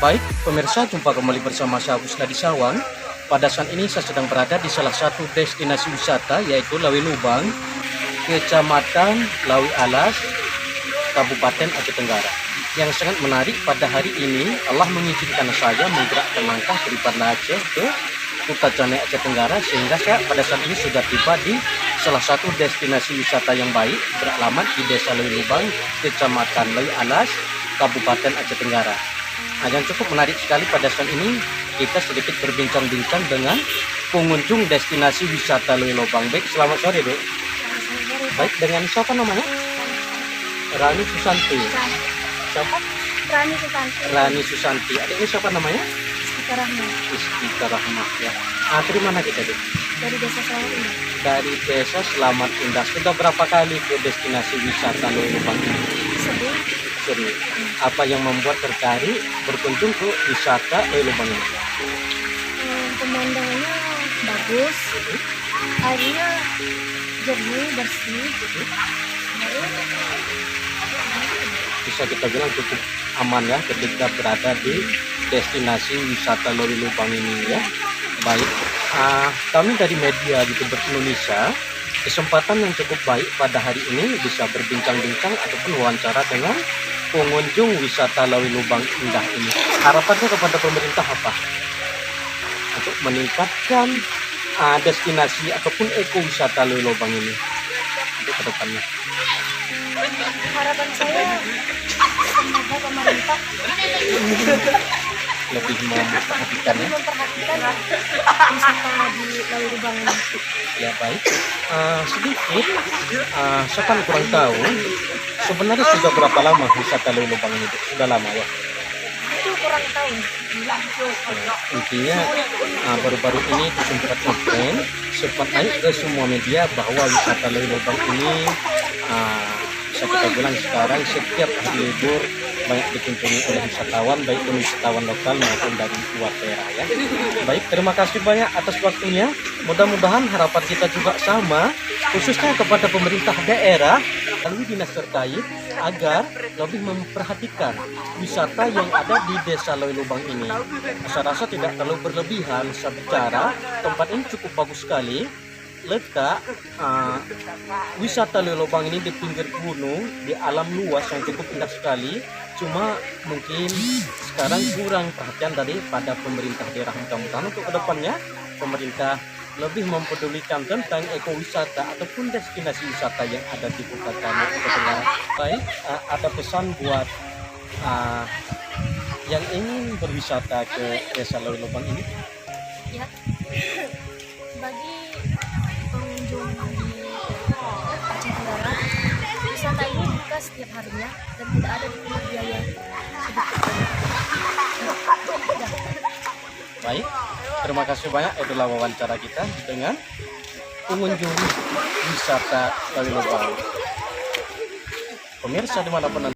Baik, pemirsa, jumpa kembali bersama saya Busna di Sawang. Pada saat ini saya sedang berada di salah satu destinasi wisata, yaitu Lawi Lubang, Kecamatan Lawi Alas, Kabupaten Aceh Tenggara. Yang sangat menarik pada hari ini, Allah mengizinkan saya menggerakkan langkah daripada Aceh ke Kota Cane Aceh Tenggara, sehingga saya pada saat ini sudah tiba di salah satu destinasi wisata yang baik, beralamat di Desa Lawi Lubang, Kecamatan Lawi Alas, Kabupaten Aceh Tenggara. Yang cukup menarik sekali pada saat ini, kita sedikit berbincang-bincang dengan pengunjung destinasi wisata Lawi Lubang. Baik, selamat sore, Dek. Baik, dengan siapa namanya? Rani Susanti. Siapa? Rani Susanti. Rani Susanti. Adiknya siapa namanya? Istika Rahma. Istika Rahma, ya. Dari mana kita, Dek? Dari Desa Selamat Indah. Dari Desa Selamat Indah. Sudah berapa kali ke destinasi wisata Lawi Lubang ini? Sedih. Sering. Apa yang membuat tertarik berkunjung ke wisata Lawi Lubang ini? Pemandangannya bagus, airnya jernih, bersih. Bisa kita bilang cukup aman ya ketika berada di destinasi wisata Lawi Lubang ini ya. Baik, kami dari media YouTuber Indonesia, kesempatan yang cukup baik pada hari ini bisa berbincang-bincang ataupun wawancara dengan pengunjung wisata Lawi Lubang Indah ini. Harapannya kepada pemerintah apa? Untuk meningkatkan destinasi ataupun ekowisata Lawi Lubang ini untuk kedepannya. Harapan saya semoga pemerintah Lebih memperhatikan ya. memperhatikan wisata di Lawi Lubang ini. Ya baik, sedikit, saya kan kurang tahu sebenarnya sudah berapa lama wisata Lawi Lubang ini? Sudah lama ya? Itu kurang tahu. Intinya baru-baru ini sempat ngetrend, sempat naik ke semua media bahwa wisata Lawi Lubang ini bisa kita bilang sekarang setiap hari libur banyak dikunjungi oleh wisatawan, baik wisatawan lokal maupun dari luar daerah ya. Baik, terima kasih banyak atas waktunya. Mudah-mudahan harapan kita juga sama, khususnya kepada pemerintah daerah melalui dinas terkait agar lebih memperhatikan wisata yang ada di Desa Lawi Lubang ini. Saya rasa tidak terlalu berlebihan saya bicara, tempat ini cukup bagus sekali. Letak wisata Lawi Lubang ini di pinggir gunung, di alam luas yang cukup indah sekali. Cuma mungkin sekarang kurang perhatian daripada pemerintah daerah. Mudah-mudahan untuk kedepannya pemerintah lebih mempedulikan tentang ekowisata ataupun destinasi wisata yang ada di Kota Cane Aceh Tenggara. Baik, ada pesan buat yang ingin berwisata ke Desa Lawi Lubang ini? Ya, bagi pengunjung di Aceh Tenggara, wisata ini buka setiap harinya dan tidak ada dipungut biaya sedikit. Baik, terima kasih banyak. Itulah wawancara kita dengan pengunjung wisata Lawi Lubang. Pemirsa dimanapun